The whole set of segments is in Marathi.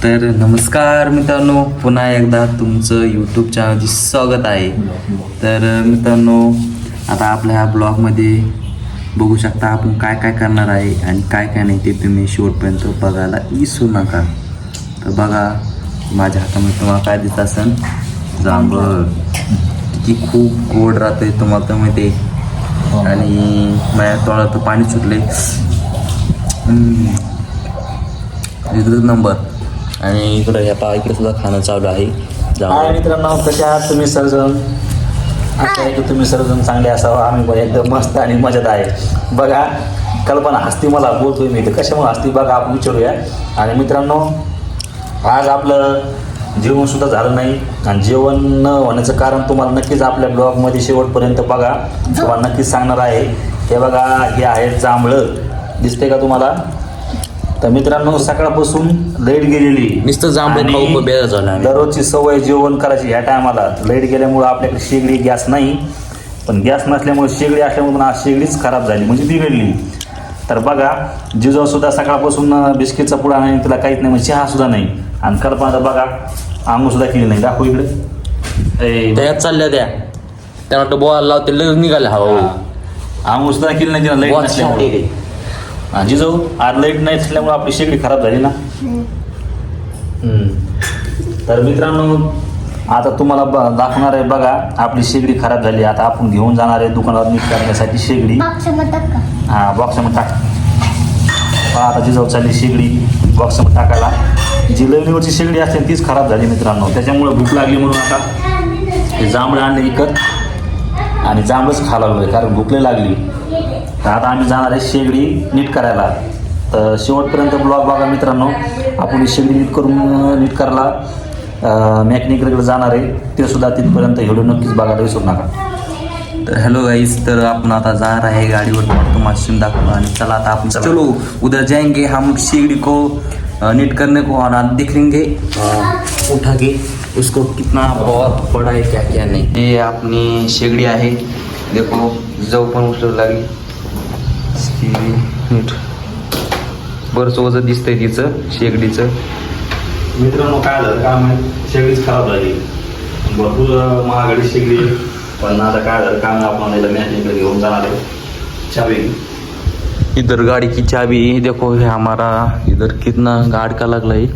तर नमस्कार मित्रांनो, पुन्हा एकदा तुमचं यूट्यूब चॅनलची स्वागत आहे. तर मित्रांनो, आता आपल्या ह्या ब्लॉगमध्ये बघू शकता आपण काय काय करणार आहे आणि काय काय नाही ते तुम्ही शेवटपर्यंत बघायला विसरू नका. तर बघा, माझ्या हातामध्ये तुम्हाला काय दिसत असेल, जांभळ ती खूप गोड राहते तुम्हाला तर माहिती आहे. आणि माझ्या तोंडात पाणी सुटले एकच नंबर. आणि इकडं इकडे सुद्धा खाणं चालू आहे. हाय मित्रांनो, कसे आहात तुम्ही सर्वजण? असं आहे की तुम्ही सर्वजण चांगले असावं. आम्ही एकदम मस्त आणि मजेत आहे. बघा, कल्पना हसती, मला बोलतोय मी तर कशामुळे हसती बघा, आपण विचारूया. आणि मित्रांनो, आज आपलं जेवणसुद्धा झालं नाही. आणि जेवण न होण्याचं कारण तुम्हाला नक्कीच आपल्या ब्लॉगमध्ये शेवटपर्यंत बघा, तुम्हाला नक्कीच सांगणार आहे. हे बघा, हे आहे जांभळं, दिसते का तुम्हाला? तर मित्रांनो, सकाळपासून लाईट गेलेली, नुसतं जांभळ खाऊ बेजार झाला. दररोजची सवय जेवण करायची ह्या टायमाला. लाईट गेल्यामुळं आपल्याकडे शेगडी गॅस नाही, पण गॅस नसल्यामुळे शेगडी असल्यामुळे आज शेगडीच खराब झाली, म्हणजे बिघडली. तर बघा, जिजाऊसुद्धा सकाळपासून बिस्किटचा पुडा नाही, तिला काहीच नाही, म्हणजे चहासुद्धा नाही. आणि कल्पना बघा, आंघोळसुद्धा केली नाही. दाखवू इकडे, त्यात चालल्या त्या वाटतं बोलायला लावते, लगेच निघाले हवा. आंघोळसुद्धा केली नाही तिला लाईट नसल्यामुळे. जिजाऊ, आज लाईट नाही असल्यामुळे आपली शेगडी खराब झाली ना. तर मित्रांनो, आता तुम्हाला दाखवणार आहे. बघा, आपली शेगडी खराब झाली. आता आपण घेऊन जाणार आहे दुकानावर नीट करण्यासाठी शेगडी. हां, बॉक्समध्ये टाक. आता जिजाऊ चालली शेगडी बॉक्समध्ये टाकायला. जी लईनीवरची शेगडी असते तीच खराब झाली मित्रांनो. त्याच्यामुळे भूक लागली म्हणून आता हे जांभळं आणले विकत आणि जांभळंच खायला लागलो आहे, कारण भूक लई लागली. तर आता आम्ही जाणार आहे शेगडी नीट करायला. तर शेवटपर्यंत ब्लॉग बघा मित्रांनो. आपण ही शेगडी नीट करायला मॅकॅनिककडे जाणार आहे, ते सुद्धा तिथपर्यंत व्हिडिओ नक्कीच बघायला विसरू नका. तर हॅलो गाइस, तर आपण आता जाणार आहे गाडीवर, तुम्हाला मशीन दाखवलं. आणि चला आता आपण चलो उधर जाएंगे हम शेगड़ी को नीट करने को, और देखेंगे उठा के उसको कितना बहुत बड़ा है क्या क्या नहीं. ये अपनी शेगडी आहे, देखो जाऊ पण उचलू लागली. नीट बरंच वजन दिसतंय तिचं शेगडीचं. मित्रांनो, काय झालं काम आहे, शेगडीच खराब झाली. भरपूर महागडी शेगडी, पण आता काय झालं काम, आपण मॅकॅनिककडे घेऊन जाणार आहे. चाबी इधर गाड़ी की चाबी देखो है हमारा, इधर कितना गाड़ का लगला है.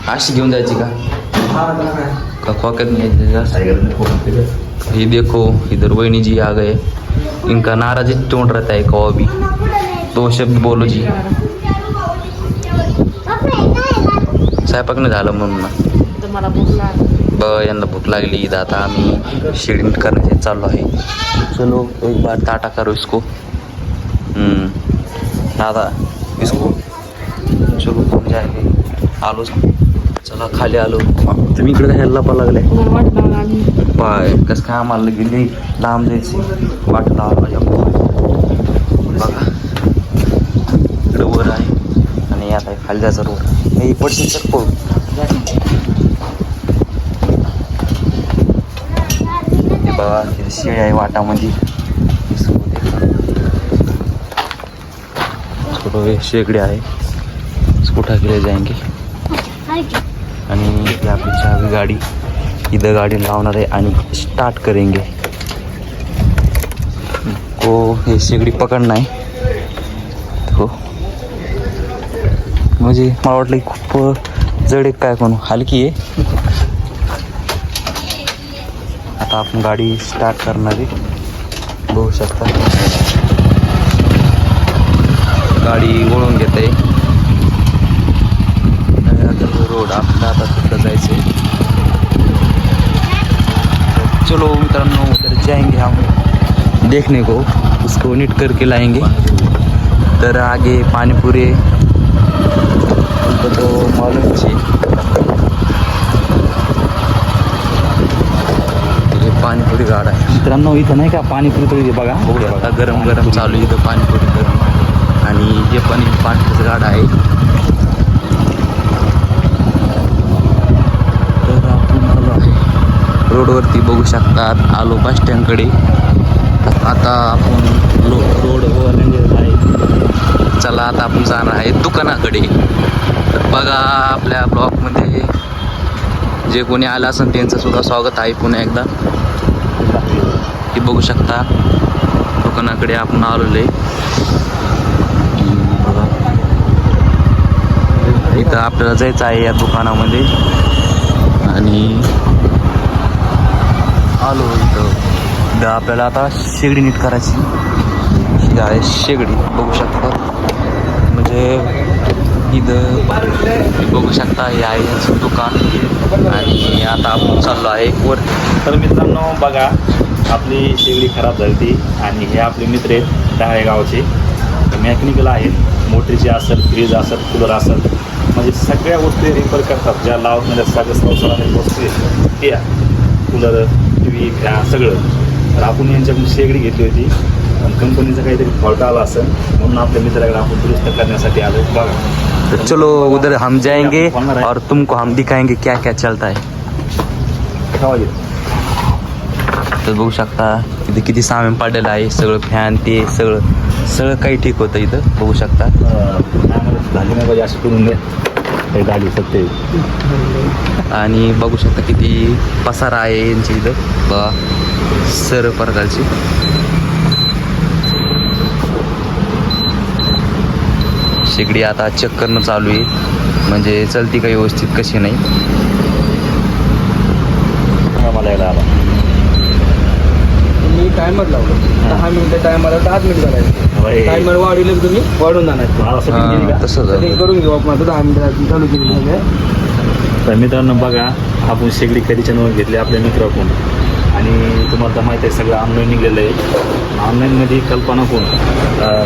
अशी घेऊन जायची का खोक्यात घ्यायची? ये देखो, इधर वहीनी जी आ गए. इनका नाराज टोन रहता है कहो भी, दो शब्द बोलो जी. स्वयंपाक नाही झालं म्हणून ना. यांना भूक लागली. इथं आता आम्ही शेगडी करण्याचे चाललो आहे. चलो एक बार टाटा करो इसको. दादा इसको चलो कोण जायले. आलो, चला खाली आलो. तुम्ही इकडे काय हल्ला पा लागलाय पाय कसं काय, आम्हाला गेली लांब जायची वाट लावा. बघा इकडे वर आहे आणि आता खाली जायचं रोड. हे पडशील तर पडू. बघा तिथे शेळी आहे वाटामध्ये. छोटं शेगडी आहे, स्कूटा केले जाएंगे. आणि ही आपली चावी गाडी इधर गाड़ी लावणार आहे आणि स्टार्ट करेंगे. को हे शेगडी पकडणं आहे. हो, म्हणजे मला वाटलं की खूप जड आहे काय, कोण हलकी आहे. आता आपण गाडी स्टार्ट करणार आहे, बघू शकता. गाडी वळून घेत आहे रोड. आपल्याला आता तिथं जायचं आहे. चलो मित्रांनो, उधर जाएंगे हम देखने को, उसको नीट करके लाएंगे. तर आगे पानीपुरी तो मालूम है. पाणीपुरी गाड आहे मित्रांनो. इथं नाही का पाणीपुरी तरी बघा, बघूया बघा, गरम गरम चालू आहे इथं पाणीपुरी गरम. आणि हे पण पाणीपुरीचं गाड आहे. तर आपण आलो आहे रोडवरती, बघू शकतात. आलो बस स्टँडकडे. आता आपण रोडवर आहे चला आता आपण जाणार आहे दुकानाकडे. तर बघा आपल्या ब्लॉगमध्ये जे कोणी आलं असेल त्यांचं सुद्धा स्वागत आहे पुन्हा एकदा. हे बघू शकता दुकानाकडे आपण आलेलो आहे. बघा इथं आपल्याला जायचं आहे या दुकानामध्ये आणि आलो इथं आपल्याला आता शेगडी नीट करायची. ही आहे शेगडी बघू शकता. म्हणजे इथं बघू शकता हे आहे यांचं दुकान आणि आता आपण चाललो आहे वर. तर मित्रांनो बघा आपली शेगडी खराब झाली ती आणि हे आपले मित्र आहेत डहाळे गावचे. मेकॅनिकल आहेत, मोटरीचे असत, फ्रीज असत, कूलर असत, म्हणजे सगळ्या वस्तू रिपेअर करतात ज्या लावत म्हणजे सगळं संसाराने वस्तू आहेत त्या कूलर, टी व्ही, फॅन सगळं. तर आपण यांच्याकडून शेगडी घेतली होती पण कंपनीचा काहीतरी फॉल्ट आला असेल म्हणून आपल्या मित्राकडे आपण दुरुस्त करण्यासाठी आलो. बघा तो चलो उधर हम जाएंगे और तुमको हम दिखाएंगे क्या क्या चलता है. तर बघू शकता इथे किती सामान पडलेलं आहे. सगळं फॅन ते सगळं काही ठीक होतं इथं बघू शकता. झाली नाही पाहिजे अशी करून दे गाडी सत्य. आणि बघू शकता किती पसारा आहे यांची इथं बघा सर्व प्रकारची. शेगडी आता चेक करणं चालू आहे म्हणजे चलती काही व्यवस्थित कशी नाही. मला यायला आला मी टायमर लावलो 10 मिनिटं टायमाला 10 मिनिट करायचं. टायमर वाढवलं तुम्ही वाढून जाणार तसं झालं. करून घेऊ आपण आता 10 मिनिटं चालू केली. तर मित्रांनो बघा आपण शेगडी कधीच्या नोंद घेतली आपल्या मित्राकडून आणि तुम्हाला तर माहीत आहे सगळं ऑनलाईन निघलेलं आहे. ऑनलाईनमध्ये कल्पना कोण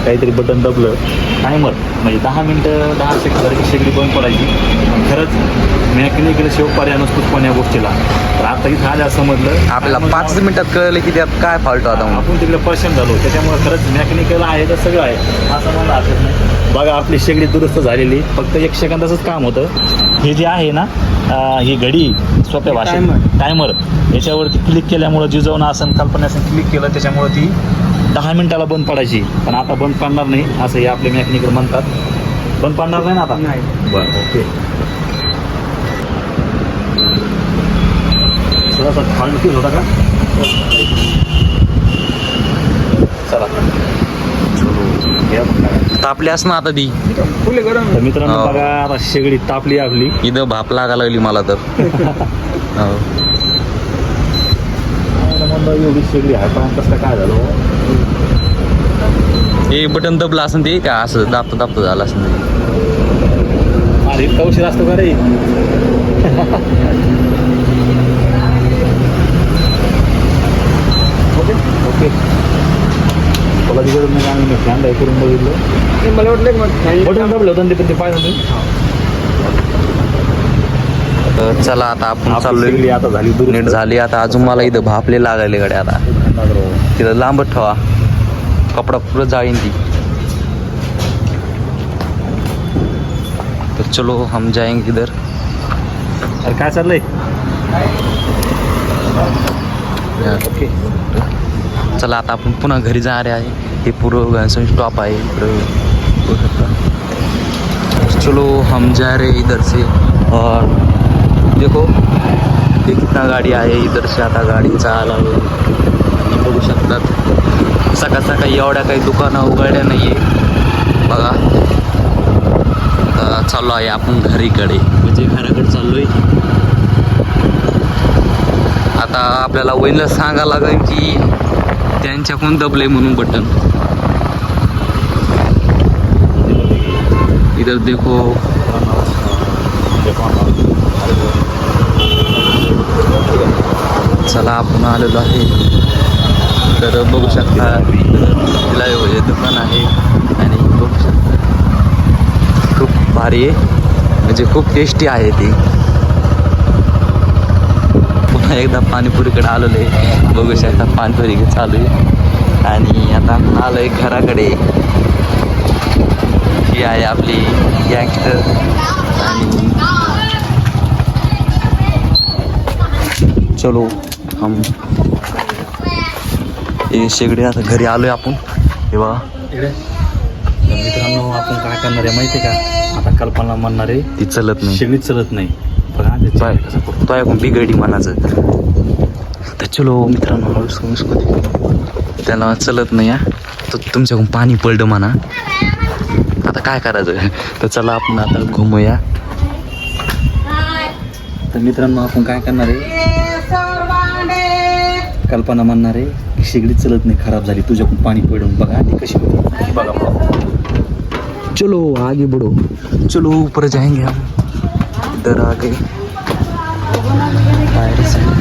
काहीतरी बटन दबलं टायमर म्हणजे 10 मिनटं 10 सेकंदाची शेगडी बंद पडायची. खरंच मेकॅनिकल शेव पर्याय नसतोच पण या गोष्टीला. तर आता इथं आल्या समजलं आपल्याला 5 मिनिटात कळलं की त्यात काय फॉल्ट होता म्हणून. आपण तिकडे पर्सेंट झालो त्याच्यामुळे खरंच मेकॅनिकल आहे तर सगळं आहे असं मला आठवत नाही. बघा आपली शेगडी दुरुस्त झालेली फक्त 1 सेकंदाचंच काम होतं. हे जे आहे ना ही घडी सोप्या भाषेत टायमर याच्यावरती क्लिक केल्यामुळं जिजवणं असं कल्पना असं क्लिक केलं त्याच्यामुळं ती 10 मिनिटाला बंद पडायची. पण आता बंद पडणार नाही असं हे आपले मेकॅनिकल म्हणतात. बंद पडणार नाही ना आता. नाही. बरं ओके. थोडासा फॉल्ट फील होता का. चला तापली असं ना आता ती फुले गरम. तर मित्रांनो बघा आता शेगडी तापली आपली. इथं भाप लागा लागली मला तर. हो. म्हणलं एवढी शेगडी आहे पण कसं काय झालं. हे बटन दबलं असं ते का असं दाबतं झालं असं ते. अरे इतका उशीर असतो का रे. ओके ओके मला तिकडे मग आम्ही फॅन ड्राय करून बघितलं. मला वाटलं बटन दबलं होतं ते पाहिजे. तर चला आता आपण चाललोय. आता झाली नीट झाली आता. अजून मला इथं भापले लागायले गड्या आता. तिथं लांबत ठेवा कपडा पुरं जाळीन ती. तर चलो हम जाएंगे इधर. अरे काय चाललंय. ओके चला आता आपण पुन्हा घरी जाणार आहे. हे पूर्व घनसोली स्टॉप आहे इकडं बघू शकता. चलो हम जा रहे इधर से और देखो ये कितना गाडी आहे इधर से. आता गाडीचा आला बघू शकतात. सकाळ सकाळी एवढ्या काही दुकानं उघडल्या नाही आहे बघा. आता चाललो आहे आपण घरीकडे म्हणजे घराकडे चाललोय. आता आपल्याला वहिनीला सांगायला लागेल की त्यांच्याकडून दबलंय म्हणून बटन. इधर देखो चला आपण आलेलो आहे. तर बघू शकता तिला हे दुकान आहे आणि बघू शकता खूप भारी आहे म्हणजे खूप टेस्टी आहे ती. पुन्हा एकदा पाणीपुरीकडे आलेलो आहे बघू शकता. पाणीपुरी चालू आहे आणि आता आलो आहे घराकडे. ही आहे आपली गँगस्टर आणि चलो हम हे शेगडी आता घरी आलोय आपण. हे बघा मित्रांनो आपण काय करणार आहे माहिती आहे का? आता कल्पना म्हणणार आहे ती चलत नाही शेगडीच चलत नाही. बघा ते बाय कसं करतो. तो ऐकून बिघडी मनाचं. तर चलो मित्रांनो हळूच त्याला चलत नाही हा. तर तुमच्याकडून पाणी पडलं म्हणा. आता काय करायचं? तर चला आपण आता घुमूया. तर मित्रांनो आपण काय करणार आहे? कल्पना म्हणणार आहे की शेगडी चलत नाही, खराब झाली, तुझ्याकडून पाणी पडून बघा आधी कशी होती बघा. चलो आगे बढ़ो, चलो ऊपर जाएंगे हम. इधर आ गए बाहर से हम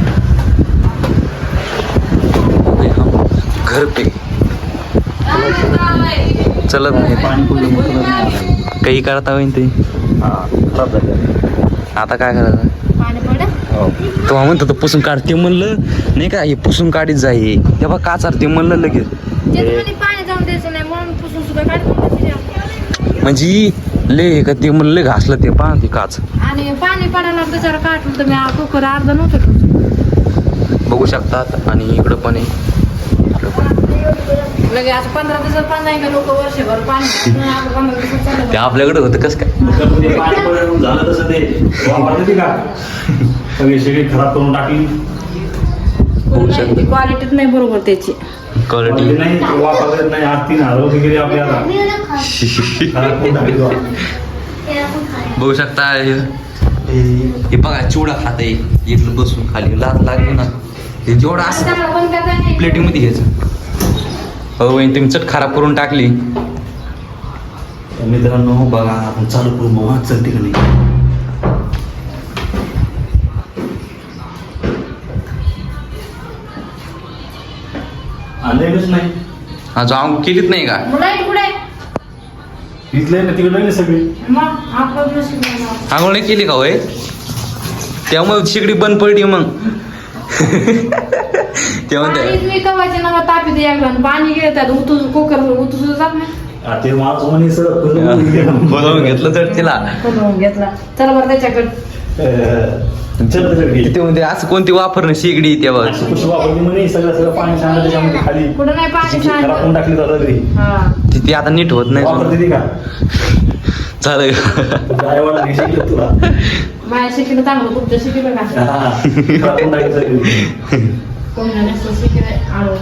घर पे. चलत नाही पाणी पडलं मग तुला नाही आलं. काही करता होईन ते. हा खराब झालं. आता काय करायचं? तो म्हणतो तो पुसून काढ. ते म्हणलं नाही का हे पुसून काढीत जाई तेव्हा काचार ते म्हणलं लगेच. पाणी जाऊन द्यायचं नाही म्हणून पुसून सुद्धा काढतो. म्हणजे ले का ते म्हणलं घासलं ते पहा ते काच. आणि पाणी पडायला त्याच्यावर काढलं तर मी कुकर अर्धा नव्हतं. बघू शकतात. आणि इकडं पण आहे, इकडं पण. लगे आता 15 दिवसात पाणी नाही का लोक वर्षभर पाणी 15 दिवसात चाललं. ते आपल्याकडे होतं कसं काय? ते पाणी पडलं झालं तसं ते वापरते का सगळी शेगडी खराब करून टाकली. होऊ शकतं. क्वालिटीच नाही बरोबर त्याची. क्वालिटी नाही वापरत नाही. आज 3,000 रुपये गेले आपल्याला खराब करून टाकली बा. बघू शकता. हे बघा चिवडा खात आहे इथलं बसून खाली लात लागली ना ते जेवढं असं त्याला बंद करता नाही. प्लेटीमध्ये घ्यायचं. हो वहिनी तुम्ही चट खराब करून टाकली. मित्रांनो बघा आपण चालू करू मग चलते का नाही. आणलेलंच नाही. हा जाऊन केलीच नाही का? मुलाही पुढे इथलं ना तिकडं नाही सगळी. मग आपलं नशीब नाही ना. आंघोळ नाही केली का होय? त्यामुळे शेगडी बंद पडली मग. तेव्हा पाणीच मी कवाचे नाव तापी दे एकदा पाणी घेतात उतू कुकर उतू सुद्धा जात नाही. ते माणूस म्हणे बोलावून घेतलं तर तिला करून घेतला चला बरं त्याच्याकडे. तिथे म्हणजे असं कोणती वापरणं शेगडी तेव्हा कशी वापरली म्हणे सगळं पाणी सांगलं त्याच्यामध्ये खाली कुठं नाही पाणी खराब करून सांगितलं. टाकली जातं घरी. हा ती आता नीट होत नाही. वापरते ती का चालेल. गायवाला नाही शिकलं तुला. माझ्या शिकलं चांगलं तुमच्या शिकलं का हा, खराब करून टाकली सगळी. कोणी नसतं शिकलं आळू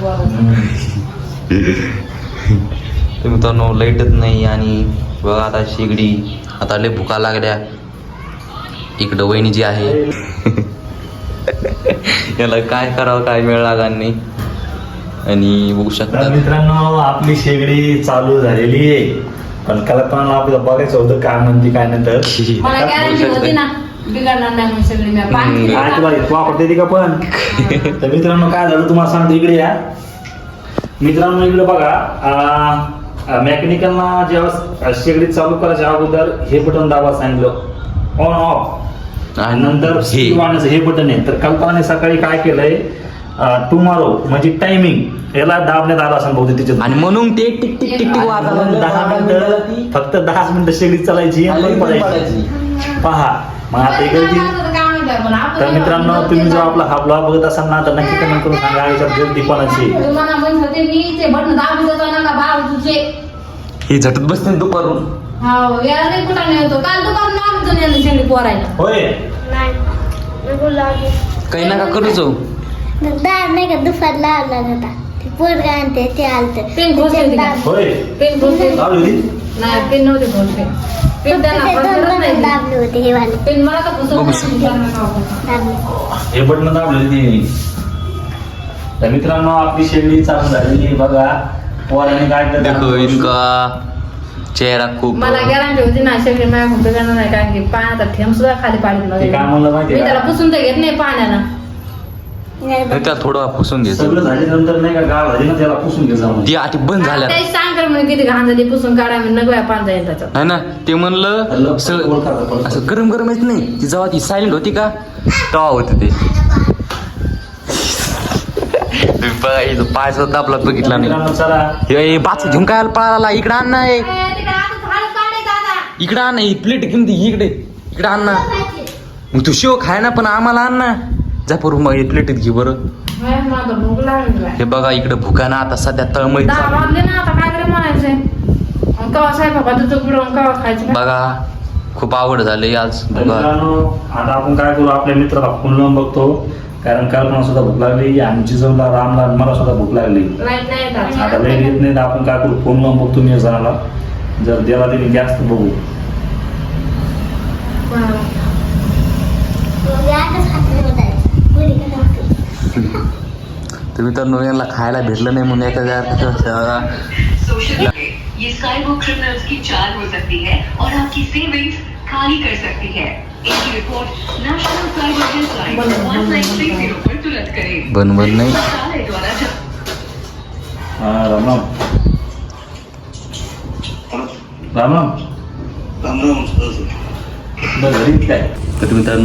तर मित्रांनो लाईटच नाही. आणि बघा आता शेगडी आता लय भुका लागल्या. इकडं वहिनी जी आहे याला काय करावं काय वेळ लागा नाही. आणि बघू तर शकता मित्रांनो आपली शेगडी चालू झालेली आहे. पण कल्पना आपल्याला बघायचं होतं काय म्हणते काय नंतर. मला गॅरंटी होती ना बिघडणार नाही म्हणून सगळी मी पाणी काय तुला वापरते ती का पण. तर मित्रांनो काय झालं तुम्हाला सांगतो इकडे या. मित्रांनो इकडे बघा मेकॅनिकलना जेव्हा शेगडी चालू करायच्या अगोदर हे बटन दाबा सांगितलं ऑन ऑफ. आणि नंतर स्पीड वाढण्याचं हे बटन आहे. तर कल्पनाने सकाळी काय केलंय टुमॉरो म्हणजे टायमिंग याला दाबण्यात आला असं बहुतेक तिच्यात. आणि म्हणून ते टिक टिक टिक टिक वाजलं. 10 मिनिटं फक्त 10 मिनिटं शेगडी चालायची आणि बंद पडायची. पहा मग आता इकडे तर मित्रांनो तुम्ही जर आपला हा ब्लॉग बघत असाल ना तर नक्की कमेंट करून सांगा याच्यात गर्दीपणाची. तुम्हाला म्हणत होते मी ते बटन दाबी देतो ना भाव तुझे हे झटत बसते दुपारून. हो याला नाही कुठं नाही होतो काल दुपारून आलो नेलं शेगडी पोरायला. होय काही नका करू जाऊ. दार नाही का दुपार लावला होता ते पोरगा आणते ते आलतं पेन घोषले होते का? होय पेन घोषले लावली होती? नाही पेन नव्हते घोषले. पेन त्यांना फसवत नाही. दाबले होते हे वाले पेन मला तर फसवत दाबले. हे बटन दाबले ती. तर मित्रांनो आपली शेगडी चालू झालेली आहे बघा. पोराने काय देखो केलं इनका चेहरा खूप मला गॅरंटी होती ना शेगडी माझ्या खूप बिघडणार नाही कारण की पाण्याचा थेंब सुद्धा खाली पाडीत ते काय म्हणलं मी माहितीये त्याला का पुसून तर घेत नाही पाण्यानं. त्याला थोडं पुसून घ्यायचं. सगळं झाल्यानंतर नाही का गाव झाली ना त्याला पुसून घे जाऊन. ती आधी बंद झाल्या ते सांग म्हणे किती घाण झाली पुसून काढा मी नगव्या पाणी जाईल त्याच्यात. नाही ना. ते म्हणलं सगळं असं गरम गरम येत नाही. ती जेव्हा ती सायलेंट होती का तेव्हा होते ते. बघा इथं पाय सुद्धा आपला बघितला नाही. मित्रांनो चला हे बाच घेऊन काय पळाला. इकडं आण ना. तिकडे आता झाड काढायचं आता. इकडं आण ना. ही प्लेट घेऊन ती इकडे इकडं आण ना. मग तू शेव खाय ना पण आम्हाला आण ना. जा परू मग प्लेटीत घे बरं. होय, मला भूक लागली बाय. हे बघा इकडे भुका ना आता सध्या तळमळीत 10 चालू. वाजले ना आता काय करे म्हणायचंय मग कवा साहेब दुधं बुडवून कवा खायचं का? बघा खूप आवड झाली आज तर बघा. मित्रांनो आता आपण काय करू, आपल्या मित्राला फोन लावून बघतो, कारण कल्पना सुद्धा भूक लागली आणि जिजवला रामला मला सुद्धा भूक लागली. लाईट नाही येत आज. आता वेळ येत नाही तर आपण काय करू, फोन लावून बघतो मी जणाला, जर देवा दिली गॅस तर बघू. कोणाला? मग आताच हात बदलायचं. पुरी करायची. तर मित्रांनो यांना खायला भेटलं नाही म्हणून एखाद्या सोशल ये साइबर क्रिमिनल्स की चाल हो सकती है और आपकी सेविंग्स खाली कर सकती है. इनकी रिपोर्ट नेशनल साइबर हेल्पलाइन 1930 पर तुरंत करें. बनवत नाही. मंत्रालय द्वारा राम राम. राम राम. राम राम. घरी काय तर मित्रांनो